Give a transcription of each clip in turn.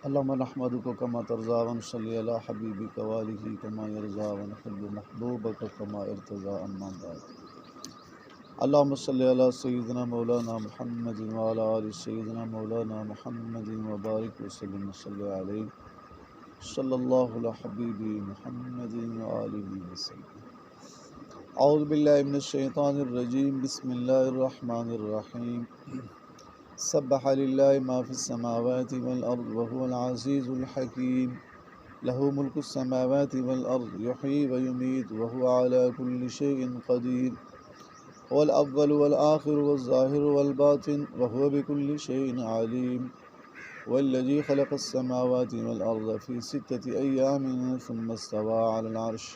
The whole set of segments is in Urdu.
اللهم نحمدك كما ترضى ونصلي على حبيبك وآله كما يرضى ونحب محبوبك كما ارتضى. أما بعد، اللهم صل على سيدنا مولانا محمد وعلى آل سيدنا مولانا محمد وبارك وسلم وصلي عليه صلى الله على حبيبي محمد وآله وسلم. اعوذ باللہ من الشیطان الرجیم. بسم اللہ الرحمن الرحیم. سبح للہ ما فی السماوات والارض وهو العزیز الحکیم. له ملک السماوات والارض یحیی ویمیت وهو على كل شیء قدیر. هو الاول والآخر والظاہر والباطن وهو بكل شیء علیم. والذی خلق السماوات والارض في 6 ایام ثم استوى على العرش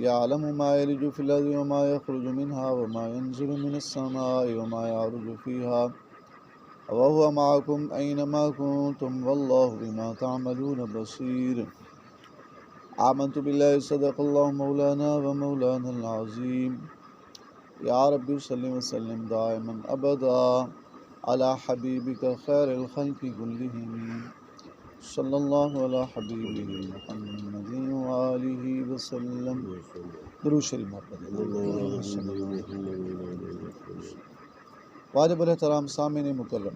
يعلم ما يلج في الأرض وما يخرج منها وما ينزل من السماء وما يعرج فيها وهو معكم أينما كنتم والله بما تعملون بصير. آمنت بالله صدق الله مولانا ومولانا العظيم. يا رب صل وسلم دائما أبدا على حبيبك خير الخلق كلهم صلى الله على حبيبه محمد وآله وسلم. درود شریف واجب الاحترام سامعین مکرم،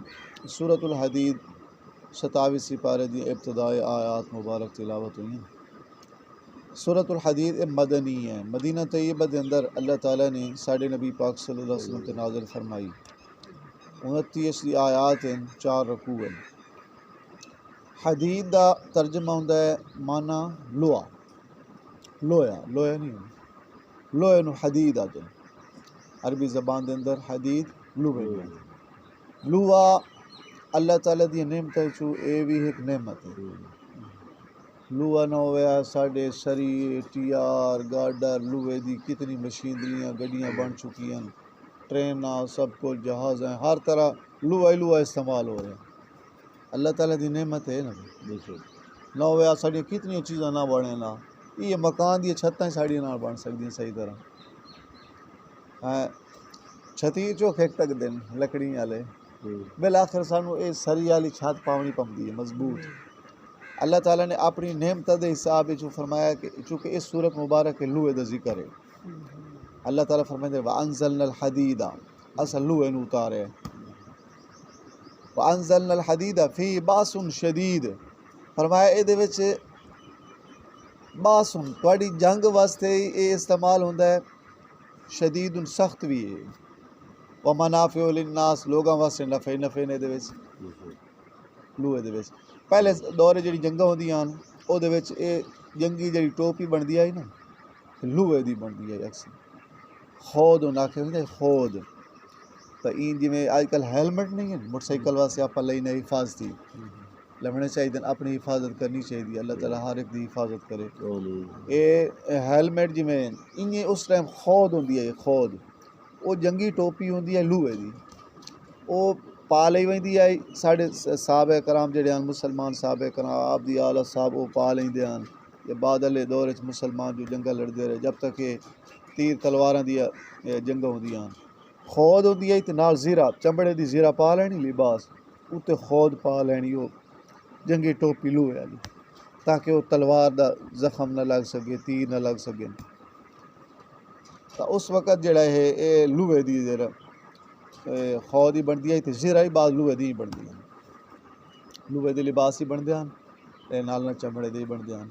سورۃ الحدید 27 سپارے دی ابتدائی آیات مبارک تلاوت ہوئی ہیں۔ سورۃ الحدید مدنی ہے، مدینہ طیبہ دے اندر اللہ تعالیٰ نے ساڈے نبی پاک صلی اللہ علیہ وسلم تے نازل فرمائی۔ 29 دی آیات ہیں، 4 رکوع ہیں۔ حدید دا ترجمہ ہوندا ہے مانا لوہا، لوہا نہیں لوہے نو حدید آتے ہیں عربی زبان دے اندر. حدید لوہے لوہا اللہ تعالیٰ دی نعمت چو اے بھی ایک نعمت ہے. لوہا نہ ہویا ساڈے سری ٹیار گاڈر لوہے دی کتنی مشینریاں گڈیاں بن چکی ہیں، ٹریناں سب کچھ جہاز ہیں، ہر طرح لوہا استعمال ہو رہے ہیں. اللہ تعالیٰ دی نعمت ہے نا، نہ ہویا ساڈیاں کتنی چیزاں نہ بنے نا. یہ مکان دی چھتاں ساڑیاں نہ بن سکدیاں صحیح طرح. چھتی چوک ایک تک دن لکڑی والے بالآخر سانو اے سری والی چھت پاونی پمدی ہے مضبوط. اللہ تعالیٰ نے اپنی نعمت دے حساب وچ فرمایا کہ چونکہ اس سورت مبارک لوہے دا ذکر ہے، اللہ تعالیٰ فرمائے وَأَنزَلْنَا الْحَدِيدَ، اصل لوہے نو اتارے. وَأَنزَلْنَا الْحَدِيدَ فِيهِ بَأْسٌ شَدِيدٌ، فرمایا اے دے وچ باسن تواڈی جنگ واسطے اے استعمال ہوندا ہے، شدید سخت بھی ہے. ومنافع للناس، لوگاں واسطے نفع نے دے وچ لوہے دے وچ. پہلے دور جڑی جنگاں ہوندیاں او دے وچ اے جنگی جڑی ٹوپی بندی آئی نا لوہے دی بندی آئی اکثر. خود ہونا کہ خود تو این جویں اج کل ہیلمٹ نہیں ہے موٹر سائیکل واسطے آپ لئی نہیں حفاظتی لمنے چاہیے، اپنی حفاظت کرنی چاہیے. اللہ تعالیٰ ہر ایک دی حفاظت کرے. اے ہیلمٹ جویں انہیں اس ٹائم خود ہوندی ہے، خود وہ جنگی ٹوپی ہوندی ہے لوہے دی، وہ پا لئی ویندی ہے. ساڈے صحابہ کرام جڑے ہیں مسلمان صحابہ کرام آپ دی آلہ صاحب وہ پا لیندے ہیں. یا بعد والے دور وچ مسلمان جو جنگاں لڑدے رہے جب تک کہ تیر تلواراں دی جنگاں ہوندیاں. خود ہوندی ہے تے نال زیرہ چمڑے دی زیرہ پا لینی لباس اُتے خود پا لینی وہ جنگی ٹوپی لوہے والی تاکہ وہ تلوار دا زخم نہ لگ سکے، تیر نہ لگ سکے. تو اس وقت جڑا ہے اے لوہے دی ذرا خود ہی بندی ہے تے زیرہ ہی بعد لوہے دی بندی ہے. لوہے دے لباس ہی بندے ہیں تے نال نہ چمڑے دے بندے ہیں.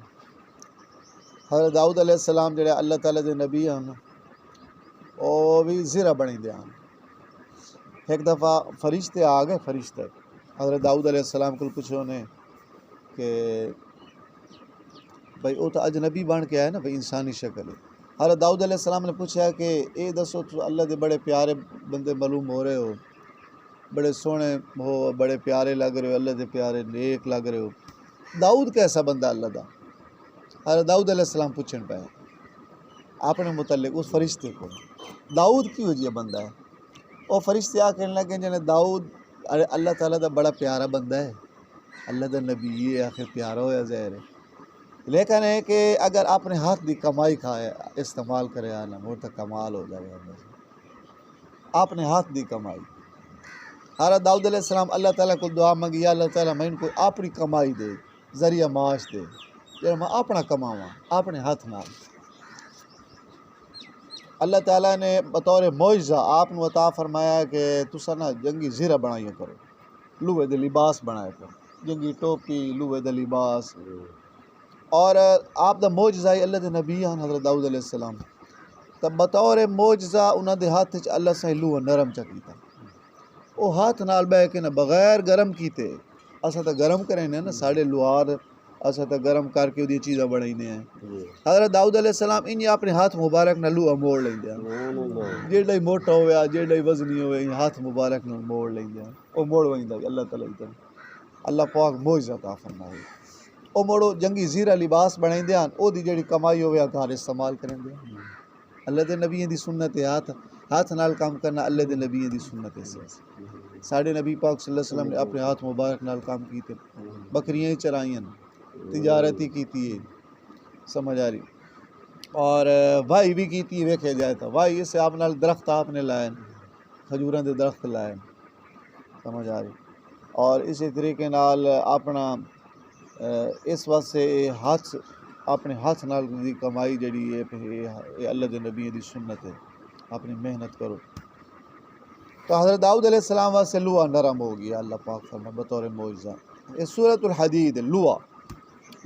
حضرت داؤد علیہ السلام جڑے اللہ تعالیٰ دے نبی ہیں وہ بھی زیرہ بنے دے ہیں. ایک دفعہ فرشتے آ گئے، فرشتے حضرت داؤد علیہ السلام کو پوچھو نے کہ بھائی وہ تو اجنبی بن کے آئے نا، بھائی انسانی شکل ہے. حضرت داؤد علیہ السلام نے پوچھا کہ اے دسو تو اللہ دے بڑے پیارے بندے معلوم ہو رہے ہو، بڑے سونے ہو، بڑے پیارے لگ رہے ہو، اللہ دے پیارے نیک لگ رہے ہو، داؤد کیسا بندہ اللہ دا؟ حضرت داؤد علیہ السلام پوچھن پہ اپنے متعلق اس فرشتے کو داؤد کیوں جی بندہ ہے. وہ فرشتے آ کہنے لگے جنہیں داؤد اللہ تعالیٰ دا بڑا پیارا بندہ ہے، اللہ دا نبی ہے، آخر پیارا ہویا ظاہر ہے. لیکن ہے کہ اگر اپنے ہاتھ دی کمائی کھائے استعمال کرے آنا وہ تو کمال ہو جائے گا. اپنے ہاتھ دی کمائی حضرت داؤد علیہ السلام اللہ تعالیٰ کو دعا منگی، یا اللہ تعالیٰ میں ان کو اپنی کمائی دے، ذریعہ معاش دے، جڑا میں اپنا کماواں اپنے ہاتھ نال۔ اللہ تعالیٰ نے بطور معجزہ آپ نو عطا فرمایا کہ تسا نا جنگی زیرہ بنایا کرو، لوہے دے لباس بنایا کرو، جنگی ٹوپی، لوہے دے لباس۔ اور آپ دا معجزہ اللہ دے نبی ہیں حضرت داؤد علیہ السلام، تب بطور معجزہ انہاں دے ہاتھ وچ اللہ سے لوہا نرم چا کیتا، او ہاتھ نال بہ کے نا بغیر گرم کیتے، اساں تا گرم کریں نا ساڑے لوہار، اساں تا گرم کر کے دی چیزاں بنائینے ہیں۔ حضرت داؤد علیہ السلام انہی اپنے ہاتھ مبارک نال لوہا موڑ لیندے ہیں، جیڑا ہی موٹا ہویا جیڑا ہی وزنی ہوئے ہاتھ مبارک نال موڑ لیندے ہیں، او موڑ ویندا اللہ تعالیٰ کی طرف، اللہ پاک معجزہ عطا فرمائے۔ او موڑو جنگی زیرہ لباس بنائیندے ہیں، او دی جیڑی کمائی ہوئے گھر استعمال کریں دے۔ اللہ دے نبیوں دی سنت ہے، ہاتھ نال کام کرنا اللہ دے نبیوں دی سنت ہے۔ ساڑھے نبی پاک صلی اللہ علیہ وسلم نے اپنے ہاتھ مبارک نال کام کیتے، بکریاں چرائیں، تجارت ہی کیتی ہے، سمجھ آ رہی، اور وائی بھی کیتی ہے، ویکھے جائے تا وائی اس سے آپ نال درخت آپ نے لائے، کھجوراں دے درخت لائے، سمجھ آ رہی، اور اسی طریقے نال اپنا اس واسطے ہاتھ اپنے ہاتھ نال دی کمائی جڑی ہے یہ اللہ دے نبی دی سنت ہے، اپنی محنت کرو۔ تو حضرت داؤد علیہ السلام واسطے لوہا نرم ہو گیا، اللہ پاک فرمائے بطور معجزہ۔ یہ سورۃ الحدید ہے،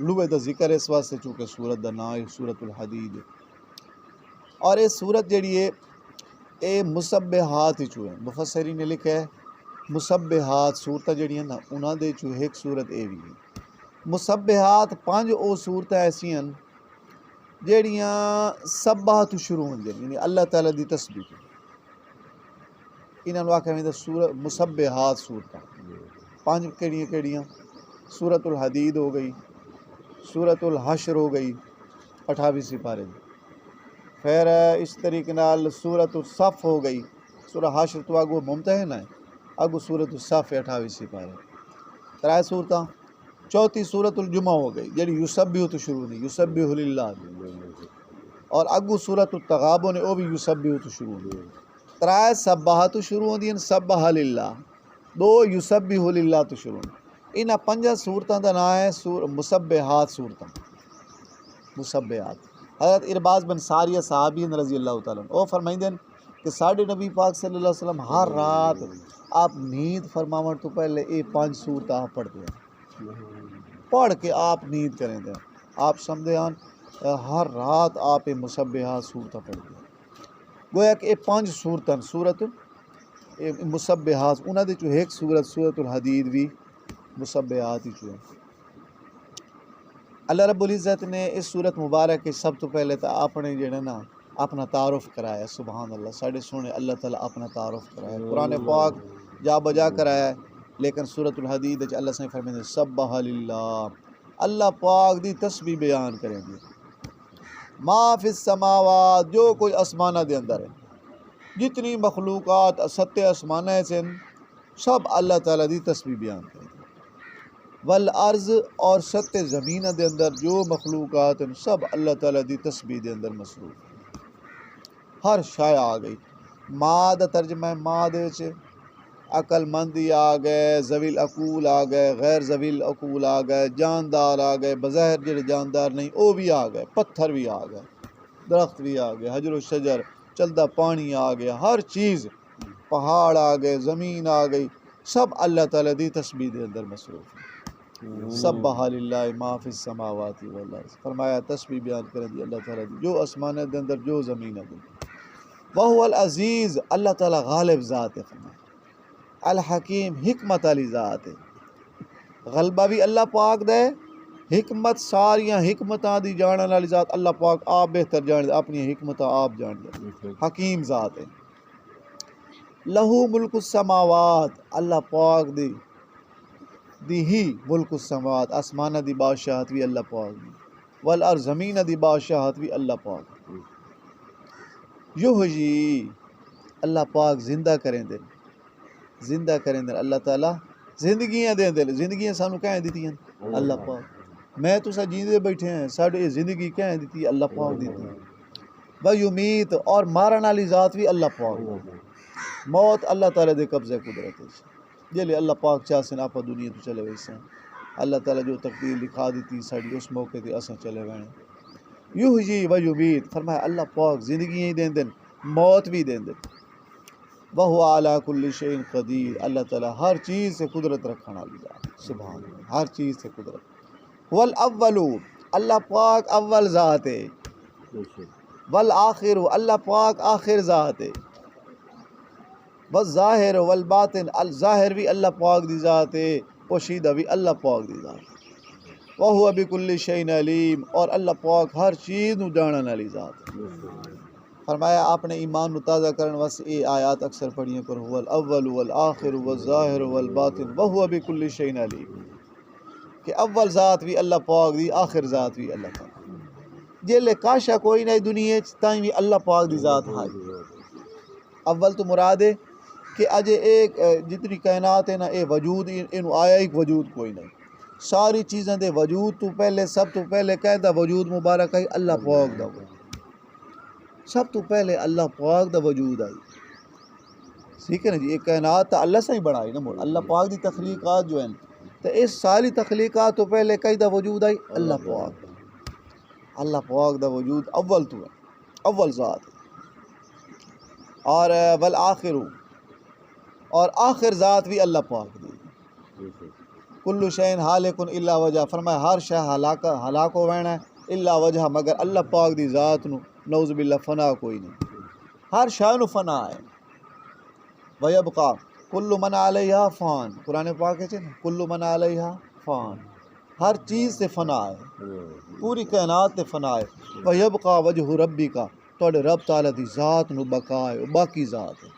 لوہے دا ذکر اس واسطے چونکہ سورت دا نام ہے سورۃ الحدید، اور یہ سورت جڑی ہے یہ مسبحات ہی چوئے، مفسرین نے لکھا ہے مسبحات صورتیں جڑی ہیں نا انہاں دے چو ایک صورت اے بھی ہے۔ مسبحات 5 او صورتیں ایسی ہیں جڑیاں سبح تو شروع ہوندے، یعنی اللہ تعالیٰ دی تسبیح، انہاں نو آکھیا ویندا سورت مسبحات صورتاں۔ 5 کیڑیاں؟ سورۃ الحدید ہو گئی، سورۃ الحشر ہو گئی 28 سپارے دی، پھر اس طریقے نال سورۃ الصف ہو گئی، سورہ حشر تو اگو ممتحن ہے، اگو سورۃ الصف 28 سپارے، 3 صورتاں۔ چوتھی سورۃ الجمعہ ہو گئی جڑی یسبح تو شروع نہیں، یسبح للہ، اور اگو سورۃ التغابن او بھی یسبح تو شروع نہیں۔ 3 سبح تو شروع ہوندی ہیں، سبح للہ، 2 یسبح للہ تو شروع ہوندی۔ انہاں 5 صورتاں دا نام ہے مسبحات صورتاں، مسبحات۔ حضرت ارباز بن ساریہ صحابی رضی اللہ تعالیٰ عنہ او فرمائندے کہ ساڈے نبی پاک صلی اللہ علیہ وسلم ہر رات آپ نیند فرماون تو پہلے یہ 5 صورتاں پڑھتے ہیں، پڑھ کے آپ نیند کریں دیں، آپ سمجھے ہیں ہر رات آپ مسبحات صورتاں پڑھتے ہیں، گویا کہ یہ 5 صورتاں صورت مسبحات، انہاں دے چو ایک سورۃ الحدید بھی مسبحات ہی چو ہے۔ اللہ رب العزت نے اس صورت مبارک کے سب تو پہلے تو اپنے جڑے نا اپنا تعارف کرایا، سبحان اللہ، ساڑھے سونے اللہ تعالیٰ اپنا تعارف کرایا، قرآن پاک جا بجا کرایا ہے، لیکن سورۃ الحدید اللہ سے فرمائے سبح للہ، اللہ پاک دی تسبیح بیان کریں گے، ما فی السماوات، جو کوئی آسمانہ دے اندر ہے، جتنی مخلوقات 7 آسمانہ سے سب اللہ تعالیٰ دی تسبیح بیان کریں گے، والارض، اور 7 زمینہ دے اندر جو مخلوقات ہیں سب اللہ تعالیٰ دی تسبیح دے اندر مصروف ہیں، ہر شے آ گئی، ما دا ترجمہ ہے ما دے وچ عقل مندی آ گئے، ذوی العقول آ گئے، غیر ذوی العقول آ گئے، جاندار آ گئے، بظاہر جڑے جاندار نہیں وہ بھی آ گئے، پتھر بھی آ گئے، درخت بھی آ گئے، حجر و شجر، چلدا پانی آ گیا، ہر چیز، پہاڑ آ گئے، زمین آ گئی، سب اللہ تعالیٰ دی تسبیح دے اندر مصروف ہیں۔ سبح للہ ما فی السماوات والارض، فرمایا تسبیح بیان کریں دی اللہ تعالیٰ دی جو آسمانہ دے اندر جو زمین دے اندر۔ وہو العزیز، اللہ تعالیٰ غالب ذات ہے، فرمایا الحکیم، حکمت والی ذات ہے، غلبہ بھی اللہ پاک دے، حکمت ساریاں حکمتاں دی جانن والی ذات اللہ پاک آپ بہتر جان دے، اپنی حکمتاں آپ جان دے، حکیم ذات ہے۔ لہو ملک السماوات، اللہ پاک دی ہی ملک السماوات، آسمانہ دی بادشاہت بھی اللہ پاک دی، والارض، زمینہ دی بادشاہت بھی اللہ پاک دی۔ یحیی، اللہ پاک زندہ کریں دے، زندہ کریں دے، اللہ تعالیٰ زندگیاں دیں دے، زندگیاں سانو کہیں دیتی ہیں اللہ پاک، میں تو سا جیندے بیٹھے ہیں، ساڑھے زندگی کہیں دیتی ہے اللہ پاک دیتی ہے۔ ویمیت، اور مارن والی ذات بھی اللہ پاک، موت اللہ تعالیٰ دے قبضے قدرت ہے۔ جلے اللہ پاک چاہسن آپ دنیا تو چلے ویسے اللہ تعالیٰ جو تقدیر لکھا دیتی ساڑی اس موقع تے اساں چلے وینے یحیی و یمیت فرمایا اللہ پاک زندگی دین دن موت بھی دین دن وہو علی کل شیء قدیر اللہ تعالیٰ ہر چیز سے قدرت رکھنا ذات سبحان اللہ ہر چیز سے قدرت والاول اللہ پاک اول ذات ہے والآخر اللہ پاک آخر ذات ہے والظاہر والباطن الظاہر بھی اللہ پاک دی ذات ہے پوشیدہ بھی اللہ پاک دی ذات ہے وہو بکل شیء علیم اور اللہ پاک ہر چیز نو جانن والی ذات ہے فرمایا آپ نے ایمان نو تازہ کرن واسطے یہ آیات اکثر پڑھیاں کرو هو الاول والآخر والظاہر والباطن وہو بکل شیء علیم کہ اول ذات بھی اللہ پاک دی آخر ذات بھی اللہ پاک جیلے کاشا کوئی نہیں دنیا تائیں بھی اللہ پاک دی ذات ہے اول تو مراد ہے کہ اجے ایک جتنی کائنات ہے نا اے وجود انو آیا ایک وجود کوئی نہیں ساری چیزیں دے وجود تو پہلے سب تو پہلے قیدہ وجود مبارک ہے اللہ پاک دا سب تو پہلے اللہ پاک دا وجود آئی ٹھیک ہے نا جی ایک کائنات تا اللہ سے ہی بڑھائی نا اللہ پاک دی تخلیقات جو ہیں تو اس ساری تخلیقات تو پہلے قیدہ وجود آئی اللہ پاک دا وجود اول تو ہے اول ذات اور والآخر اور آخر ذات بھی اللہ پاک دی کل شین حالک الا وجہ فرمایا ہر شے ہلاک ہو وینا ہے الا وجہ مگر اللہ پاک دی ذات نو نعوذ باللہ فنا کوئی نہیں ہر شے نو فنا ہے ویبقا کل من علیہا فان قرآن پاک ہے کل من علیہا فان ہر چیز سے فنا ہے پوری کائنات سے فنا ہے ویبقا وجہ ربی کا توڑے رب تعالیٰ دی ذات نو بقا ہے باقی ذات ہے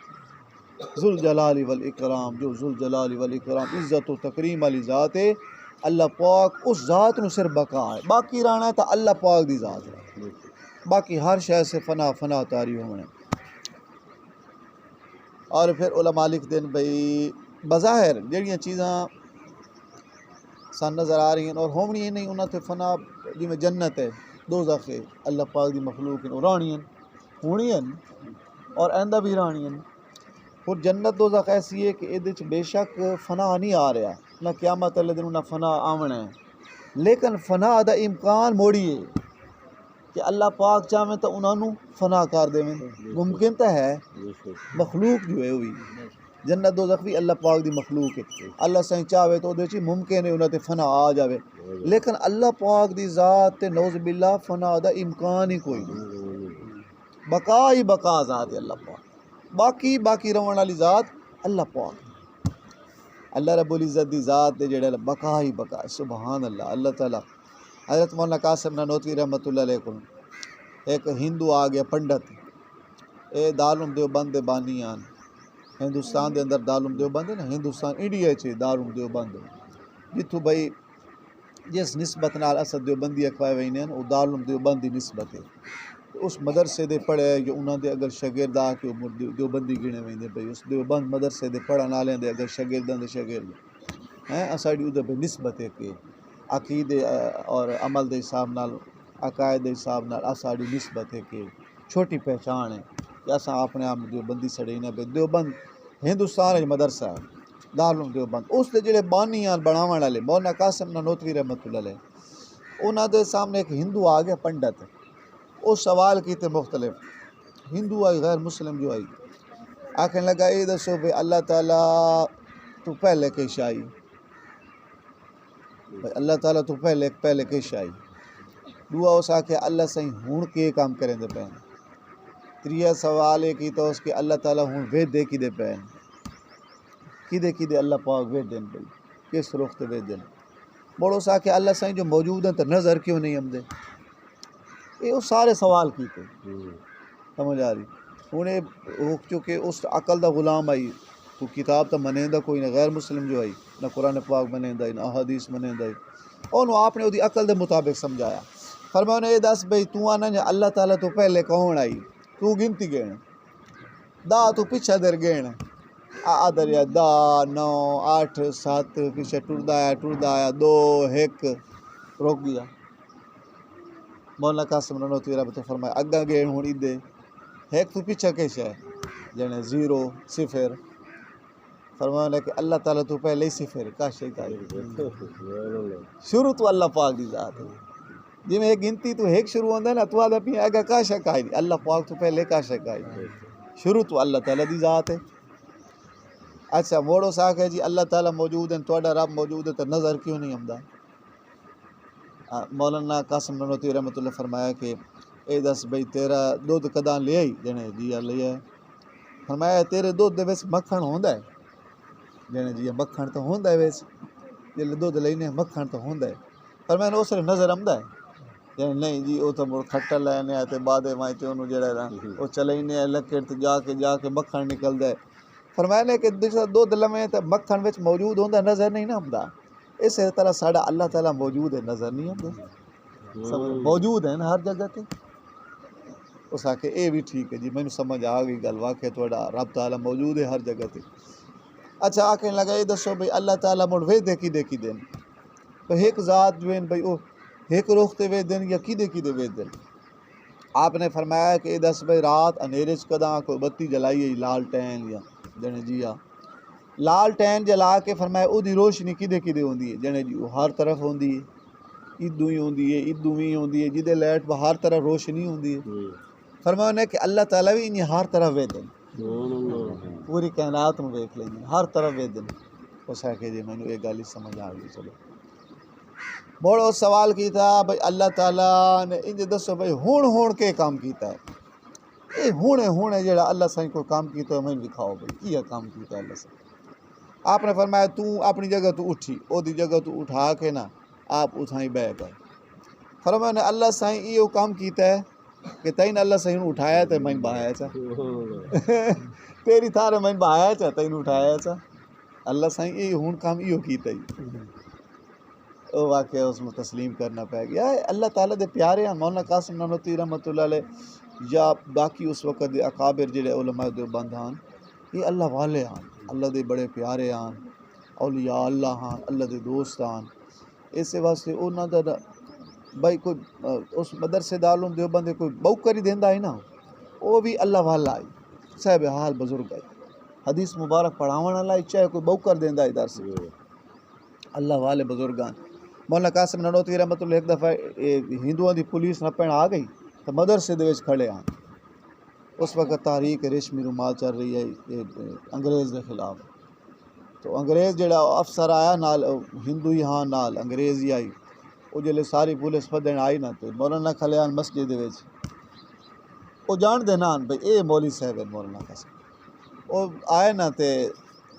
ذوالجلال والاکرام جو ذوالجلال والاکرام عزت و تکریم والی ذات ہے اللہ پاک اس ذات نو صرف بقا ہے باقی رانا ہے تو اللہ پاک دی ذات ہے باقی ہر شے سے فنا تاری ہونے اور پھر علماء لکھ دین بھئی بظاہر جڑیاں چیزاں سان نظر آ رہی ہیں اور ہومنی ہی نہیں انہاں تے فنا جی میں جنت ہے دوزخ ہے اللہ پاک دی مخلوق ہیں رانی ہیں ہونی ہیں اور آئندہ بھی رانی ہیں اور جنت دوزخ ایسی ہے کہ ادھے چ بے شک فنا نہیں آ رہا نہ قیامت والے دن نہ فنا آونا ہے لیکن فنا دا امکان موڑی ہے کہ اللہ پاک چاہے تو انہوں نے فنا کر دے ممکن تو ہے مخلوق جو ہے ہوئی جنت دوزخ بھی اللہ پاک دی مخلوق ہے اللہ سائیں چاہے تو دے ممکن ہے انہوں تے فنا آ جاوے لیکن اللہ پاک دی ذات تے نعوذ باللہ فنا دا امکان ہی کوئی نہیں بقا ہی بقا ذات ہے اللہ پاک باقی رون والی ذات اللہ پاک اللہ رب العزت دی ذات دے جڑے بقا ہی بقا سبحان اللہ اللہ تعالیٰ حضرت مولانا قاسم نانوتوی رحمۃ اللہ علیہ کو ایک ہندو آ گیا پنڈت اے دارالعلوم دیوبند دے بانی آن ہندوستان دے اندر دارالعلوم دیوبند ہے نا ہندوستان انڈیا چ دارالعلوم دیوبند جتھوں بھائی جس نسبت نال اسد دیوبندی اکھوائے وینے ہیں وہ دارالعلوم دیوبند دی نسبت ہے اس مدرسے دے پڑھے جو انہاں دے اگر شاگرد آ کے دیوبندی گنے ویندے بھائی اس دیوبند مدرسے دے پڑھن والے دے اگر شاگرداں دے شاگرد ہیں اساڈی ادھر پہ نسبت ہے کہ عقیدے اور عمل دے حساب نال عقائد دے حساب نال اساڈی نسبت ہے کہ چھوٹی پہچان ہے کہ اساں اپنے آپ دیوبندی سڑے نہ دیوبند ہندوستان وچ مدرسہ ہے دارالعلوم دیوبند اس دے جڑے بانی آن بناون والے مولانا قاسم نانوتوی رحمۃ اللہ علیہ انہاں دے سامنے ایک ہندو آ گیا پنڈت وہ سوال کیتے مختلف ہندو آئی غیر مسلم جو آئی آکھنے لگا یہ دسو بھئی اللہ تعالیٰ تو پہلے کے شائی اللہ تعالیٰ تو پہلے کے شائی دعا اس آکھے اللہ سہیں ہون کے کام کریں دے پہن تریہ سوال ہے کی تو اس کے اللہ تعالیٰ ہون وید دے کی دے پہن کی دے اللہ پاک وید دین بھئی کس رخ تے وید دین بڑو سا کہ اللہ سہیں جو موجود ہیں تو نظر کیوں نہیں ہم دے یہ وہ سارے سوال کیتے سمجھ آ رہی انہیں چونکہ اس عقل دا غلام آئی تو کتاب تا منیندہ کوئی نہ غیر مسلم جو آئی نہ قرآن پاک منیندہ نہ احادیث منیندہ انہوں آپ نے وہ عقل دے مطابق سمجھایا فرمایا انہیں یہ دس بھئی تو آنا جا اللہ تعالیٰ تو پہلے کون آئی تو گنتی گئے دا تو پیچھا در گئے آدر یا دا 9 8 7 پیچھے ٹردہ آیا 2 1 روک گیا مولانا قاسم نانوتوی رحمۃ اللہ فرمایا اگاں گئے ہوں ادے ایک تو پیچھا کیسا ہے جانے 0 0 فرمایا کہ اللہ تعالیٰ تو پہلے ہی صفر کا شے کا شروع تو اللہ پاک دی ذات ہے جی میں گنتی تو ایک شروع ہوتا ہے نا تو آدھا پی آگا کا شک آئی اللہ پاک تو پہلے کا شک آئی شروع تو اللہ تعالیٰ دی ذات ہے اچھا موڑو ساکھ ہے جی اللہ تعالیٰ موجود ہیں توڑا رب موجود ہے تو نظر کیوں نہیں آمدا مولانا قاسم نانوتوی رحمۃ اللہ فرمایا کہ اے دس بھئی تیرا دودھ کداں لے آئی جنے جی لے آئے فرمایا تیرے دودھ دے ویس مکھن ہوندا ہے جنے جی مکھن تو ہوندا ہے ویس جلے دودھ لینے مکھن تو ہوندا ہے فرمایا اس نے نظر آمدا ہے جنے نہیں جی وہ تو مڑ کھٹا لینے آتے بعد مائیں تے انہوں جڑا نا وہ چلینے لکڑ تے جا کے مکھن نکلدا ہے فرمایا نے کہ دودھ لمے تے مکھن وچ موجود ہوندا نظر نہیں نہ آمدا اسی طرح ساڈا اللہ تعالیٰ موجود ہے نظر نہیں آتے سب موجود ہیں ہر جگہ تے اس آکے اے بھی ٹھیک ہے جی میں سمجھ آ گئی گل واقعہ تھوڑا رب تعالیٰ موجود ہے ہر جگہ تے اچھا آکھنے لگا یہ دسو بھئی اللہ تعالیٰ مڑ وے دیکھی دین تو ایک ذات جو ہے بھئی وہ ایک رخ تے وے دین یا کی دے وے دین آپ نے فرمایا کہ یہ دس بھئی رات انیرے کداں کوئی بتی جلائی لال ٹین یا جنے جی لال ٹین جلا کے فرمایا او دی روشنی کدے ہوندی ہے جنے جی ہر طرف ہوندی ہے ادو ہی ہوندی ہے ادو ہی ہوندی ہے جدے لائٹ ہر طرف روشنی ہوندی ہے فرمایا نے کہ اللہ تعالیٰ بھی انہیں ہر طرف وے دن پوری کائنات میں ویکھ لیں ہر طرف وے دن اس آکے جی میں نے یہ گل سمجھ آ گئی چلو بڑو سوال کیتا بھئی اللہ تعالیٰ نے انج دسو بھئی ہون کے کام کیتا ہے اے ہونے جڑا اللہ سائیں کو کام کیتا ہے میں دکھاؤ بھئی کیا کام کیتا ہے اللہ سائیں آپ نے فرمایا تو اپنی جگہ تو اٹھی او دی جگہ تو اٹھا کے نا آپ اتھائیں بہ گئے فرمایا نے اللہ سائیں یہ کام کیتا ہے کہ تین اللہ سائیں اٹھایا تے میں بہایا چا تیری تھارے میں بہایا چا تین اٹھایا چا اللہ سائیں یہ ہون کام یہ کیتا ہی او واقعہ اس میں تسلیم کرنا پہ گیا اللہ تعالیٰ دے پیارے ہیں مولانا قاسم نانوتوی رحمۃ اللہ علیہ یا باقی اس وقت دے اکابر جڑے علماء دیوبند ہیں یہ اللہ والے ہیں اللہ دے بڑے پیارے ہیں اولیاء اللہ ہیں اللہ دے دوست ہیں اس واسطے انہاں دا بھائی کوئی اس مدرسے دارالعلوم دیوبند کوئی بہو کری دیندا ہے نا وہ بھی اللہ والا ہے صاحب حال بزرگ ہے حدیث مبارک پڑھاون والا ہے چاہے کوئی بہو کر دیندا ہے ادھر سے اللہ والے بزرگاں مولانا قاسم نانوتوی رحمۃ اللہ ایک دفعہ ہندوؤں دی پولیس نپن آ گئی تو مدرسے دے وچ کھڑے ہیں اس وقت تحریک ریشمی رومال چل رہی ہے انگریز کے خلاف تو انگریز جڑا افسر آیا نال ہندو ہی ہاں نال انگریز ہی آئی وہ جلے ساری پولیس پدن آئی نا تو مولانا کھلیان مسجد وچ وہ جان دے نان بھئی اے مولوی صاحب ہے مولانا قاسم وہ آئے نا تے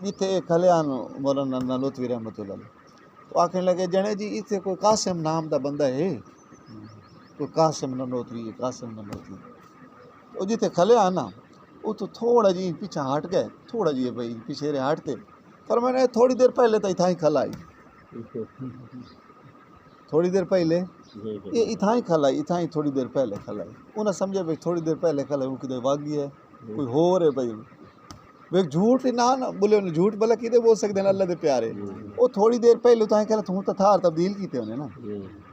ایتھے کھلیان مولانا نانوتوی رحمۃ اللہ علیہ تو آکھنے لگے جنے جی ایتھے کوئی قاسم نام دا بندہ ہے کوئی قاسم نانوتوی وہ جیتے کھلے آنا وہ تو تھوڑا جی پیچھے ہٹ گئے تھوڑا جی بھائی پیچھے ہٹ کے پر میں نے تھوڑی دیر پہلے تو اتھائی کھلائی تھوڑی دیر پہلے یہ اتھائی کھلائی اتھائی تھوڑی دیر پہلے کھلائی انہیں سمجھے بھائی تھوڑی دیر پہلے کھلائی وہ کدھر واگی ہے کوئی ہو رہے بھائی وہ جھوٹ ہی نہ بولے انہیں جھوٹ بلا کدھر بول سکتے ہیں اللہ دے پیارے وہ تھوڑی دیر پہلے اتھائی کھلا تو تھار تبدیل کیتے انہیں نا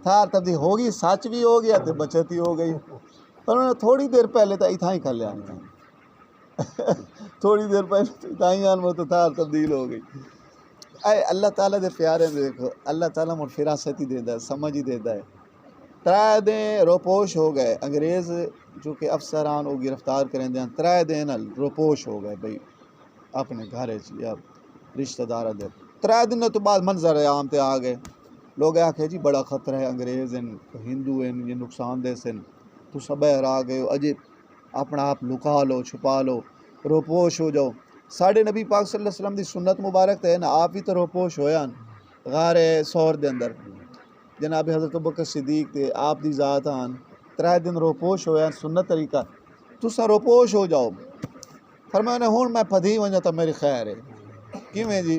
تھار تبدیل ہوگی سچ بھی ہو گیا تو بچت ہی ہو گئی پر انہوں نے تھوڑی دیر پہلے تو اتھائی کھا لیا تھوڑی دیر پہلے تو اتھائی آن وہ تو تھار تبدیل ہو گئی اے اللہ تعالیٰ دے پیارے دیکھو اللہ تعالیٰ مجھ فراست ہی دیتا ہے سمجھ ہی دیتا ہے ترائے دن روپوش ہو گئے انگریز جو کہ افسران وہ گرفتار کریں دیں ترائے دن روپوش ہو گئے بھئی اپنے گھر یا رشتہ دار دے ترائے دن تو بعد منظر عام تے آ گئے لوگ آکھے جی بڑا خطرہ ہے انگریز ہیں ہندو ہیں یہ نقصان دہ سن تو سب آ گئے ہو اجے اپنا آپ لکا لو چھپا لو روپوش ہو جاؤ ساڑھے نبی پاک صلی اللہ علیہ وسلم دی سنت مبارک ہے نا آپ ہی تو روپوش ہویا غار سور دے اندر جناب حضرت ابوبکر صدیق تے آپ دی ذات آن ترائے دن روپوش ہویا سنت طریقہ تسا روپوش ہو جاؤ فرمایا نے ہون میں پدھی ونجا تو میری خیر ہے کیویں جی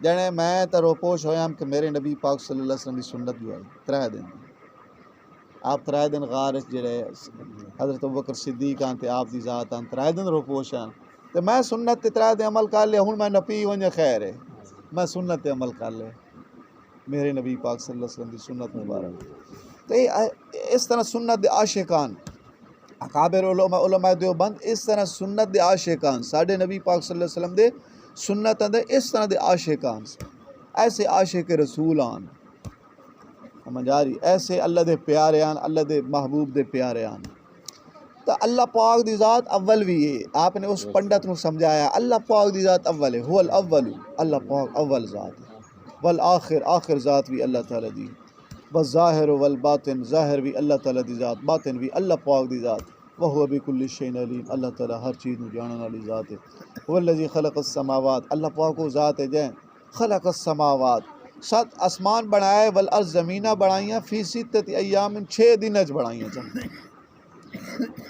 جنے میں تو روپوش ہویا کہ میرے نبی پاک صلی اللہ علیہ وسلم دی سنت جو آئی ترائے دن آپ ترائے دن غار جڑے حضرت ابوبکر صدیق آن تے آپ دی ذات آن ترائے دن روپوش آن تے میں سنت تے ترائے دن عمل کر لیا ہوں میں نپی ونجا خیر ہے میں سنت تے عمل کر لیا میرے نبی پاک صلی اللہ علیہ وسلم دی سنت مبارک تو اس طرح سنت دے عاشقان اکابر علماء دیوبند اس طرح سنت دے عاشقان ساڈے نبی پاک صلی اللہ علیہ وسلم دے سنت اندر اس طرح دے عاشقان ایسے عاشق رسول آن سمجھ آ رہی ایسے اللہ دے پیارے آن اللہ دے محبوب دے پیارے آن تو اللہ پاک دی ذات اول بھی ہے آپ نے اس پنڈت نو سمجھایا اللہ پاک دی ذات اول ہے هو الاول اللہ پاک اول ذات ہے والآخر آخر ذات بھی اللہ تعالیٰ دی والظاہر والباطن ظاہر بھی اللہ تعالیٰ دی ذات باطن بھی اللہ پاک دی ذات وہو بکل شیء علیم اللہ تعالیٰ ہر چیز نو جاننے والی ذات ہے هو الذی خلق السماوات اللہ پاک کو ذات ہے جائیں خلق السماوات 7 آسمان بنائے والارض زمینہ بنائیاں فی 6 ایام 6 دن اچ بنائیاں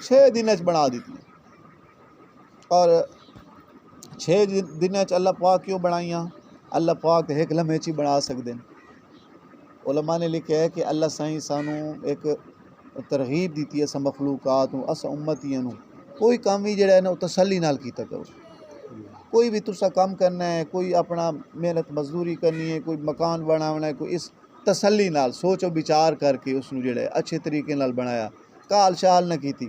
6 دن اچ بنا دیتی اور 6 دن اچ اللہ پاک کیوں بنائیاں اللہ پاک ایک لمحے چی بنا سکتے ہیں علماء نے لکھا ہے کہ اللہ سائیں سانو ایک ترغیب دیتی ہے سا مخلوقات اسا امتیاں کوئی کام بھی جڑا ہے نا تسلی نال کیتا کرو کوئی بھی تسا کام کرنا ہے کوئی اپنا محنت مزدوری کرنی ہے کوئی مکان بناونا ہے کوئی اس تسلی نال سوچ و بچار کر کے اس نو جڑا ہے اچھے طریقے نال بنایا کال شال نہ کیتی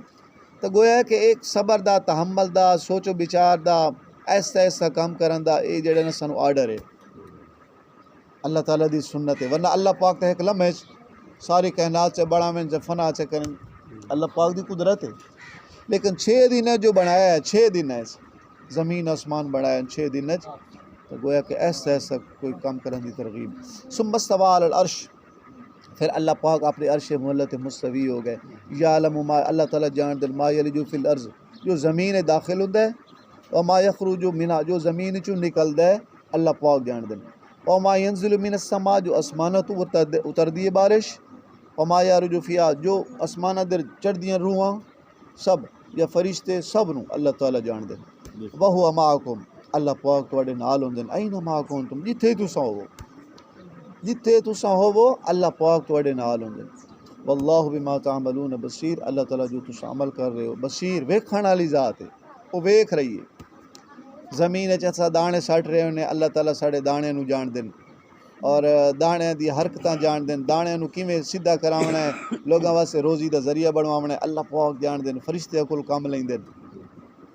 تو گویا ہے کہ ایک صبر دا تحمل دا سوچ و بچار دا ایسا ایسا کام کرن دا یہ جڑا نا سانو آرڈر ہے اللہ تعالیٰ دی سنت ہے ورنہ اللہ پاک تے ایک لمحے ساری کائنات سے بڑا میں فنا سے کریں اللہ پاک دی قدرت ہے لیکن 6 دن ہے جو بنایا ہے 6 دن ہے زمین آسمان بنایا ہے 6 دن ہے تو گویا کہ ایسا ایسا کوئی کام کرن دی ترغیب ثم استوى علی العرش پھر اللہ پاک اپنے عرش ملت مستوی ہو گئے یعلم ما اللہ تعالیٰ جان دل ما یلج فی الارض جو زمین داخل ہوتا ہے وما یخرج منها جو زمین چوں نکلدا ہے اللہ پاک جان دل وما ينزل من السماء جو آسمانہ تو اتر دی بارش وما يعرج فيها جو آسمانہ در چڑھ دیاں روحاں سب یا فرشتے سب نو اللہ تعالیٰ جان دے وہو معکم اللہ پاک تواڈے نال ہوندے اینما کنتم جتھے تساں ہوو جتھے تساں ہوو اللہ پاک تواڈے نال ہوندے واللہ بما تعملون بصیر اللہ تعالیٰ جو تساں عمل کر رہے ہو بصیر ویکھن والی ذات ہے وہ ویکھ رہی ہے زمین اسا دانے سٹ رہے ہونے اللہ تعالیٰ ساڑے دانے نو جان دین اور دانے دی حرکتاں جان دین دانے نو کیویں سیدھا کراونا ہے لوگاں واسطے روزی دا ذریعہ بنواونا ہے اللہ پاک جان دین فرشتے کول کام لیندے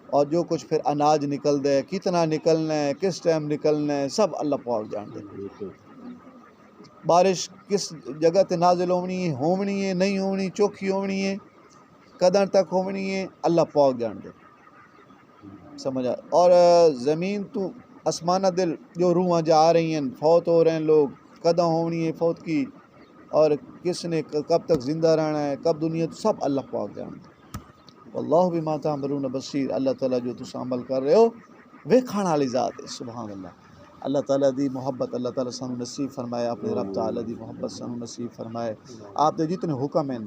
اور جو کچھ پھر اناج نکلدا ہے کتنا نکلنا ہے کس ٹائم نکلنا ہے سب اللہ پاک جان دین بارش کس جگہ تے نازل ہونی ہے نہیں ہونی چوکھی ہونی ہے کداں تک ہونی ہے اللہ پاک جان دین سمجھا اور زمین تو آسمانہ دل جو روحاں جا رہی ہیں فوت ہو رہے ہیں لوگ کداں ہونی ہے فوت کی اور کس نے کب تک زندہ رہنا ہے کب دنیا تو سب اللہ پاک جانتا واللہ بما تعملون بصیر اللہ تعالیٰ جو تساں عمل کر رہے ہو ویکھن والی ذات ہے سبحان اللہ تعالیٰ دی محبت اللہ تعالیٰ سانو نصیب فرمائے اپنے رب تعالیٰ دی محبت سانو نصیب فرمائے آپ دے جتنے حکم ہیں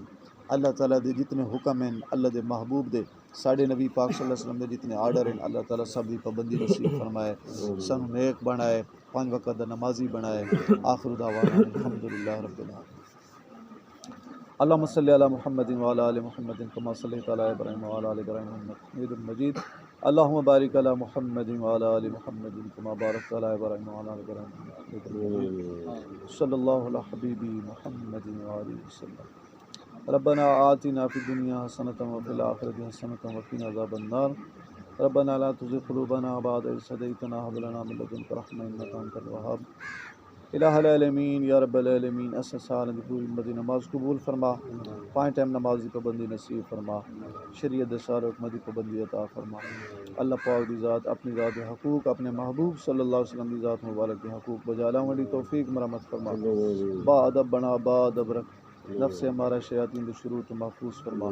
اللہ تعالیٰ دے جتنے حکم ہیں اللہ دے محبوب دے ساڑھے نبی پاک صلی اللہ علیہ وسلم دے جتنے آرڈر ہیں اللہ تعالیٰ سب دی پابندی نصیب فرمائے سانو نیک بنائے 5 وقت دا نمازی بنائے آخر دعوانا الحمدللہ رب العالمین اللہم صلی علی محمد وعلی آل محمد کما صلیت علی ابراہیم وعلی آل ابراہیم انک حمید مجید اللہم بارک علی محمد وعلی آل محمد کما بارکت علی ابراہیم وعلی آل ابراہیم صلی اللہ علی حبیبی محمد وآلہ وسلم ربنا آتنا فی الدنیا حسنۃ وفی الآخرۃ حسنۃ وقنا عذاب النار ربنا لا تزغ قلوبنا بعد إذ هديتنا وهب لنا من لدنك رحمة إنك أنت الوهاب الہ العالمین یا رب العالمین اس سال دی پوری مدی نماز قبول فرما 5 ٹائم نماز دی پابندی نصیب فرما شریعت دے سارے حکم دی پابندی عطا فرما اللہ پاک دی ذات اپنی ذات دے حقوق اپنے محبوب صلی اللہ علیہ وسلم دی ذات مبارک دے حقوق بجا لاؤں والی توفیق مرحمت فرما با ادب بنا با ادب رکھ نفس ہمارا شیاطین دے شروع تو محفوظ فرما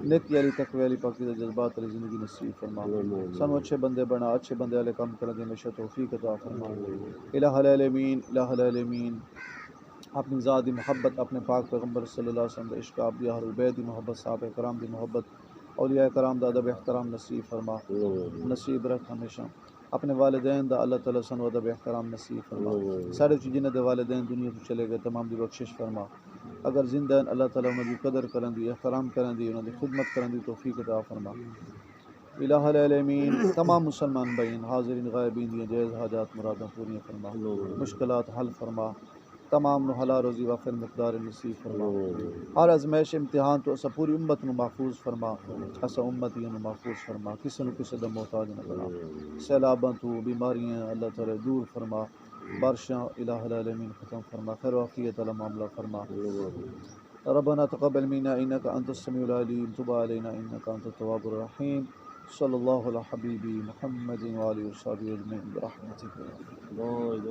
نیکی علی تقوی علی پاکی دے جذبات علی زندگی نصیب فرما سانو اچھے بندے بنا اچھے بندے والے کام کرنے ہمیشہ توفیق عطا فرما الہ العالمین اپنی ذات دی محبت اپنے پاک پیغمبر صلی اللہ علیہ وسلم دے عشق آپ دی اہل بیت دی محبت صحابہ کرام دی محبت اولیاء کرام دا ادب احترام نصیب فرما نصیب رکھ ہمیشہ اپنے والدین دا اللہ تعالیٰ سن ادب احترام نصیب فرما سارے جنہ دے والدین دنیا تو چلے گئے تمام دی بخشش فرما اگر زندہ ہیں اللہ تعالیٰ انہوں دی قدر کرن دی احترام کرن دی انہوں دی خدمت کرن دی توفیق عطا فرما الہ العالمین تمام مسلمان بھائین حاضرین غائبین دی جائز حاجات مراداں پوری فرما مشکلات حل فرما تمام نو حلال روزی وافر مقدار نصیب فرما ہر ازمائش امتحان تو اسا پوری امت نو محفوظ فرما اسا امتی نو محفوظ فرما کسی نو کسی دا محتاج نہ بنا سیلاباں تو بیماریاں اللہ تعالی دور فرما بارشاں الہ العالمین ختم فرما خیر و عافیت والا معاملہ فرما ربنا تقبل منا انك انت السميع العليم تب علينا انك انت التواب الرحيم صلى الله على حبيبي محمد وآله وصحبه اجمعين برحمتك يا رب.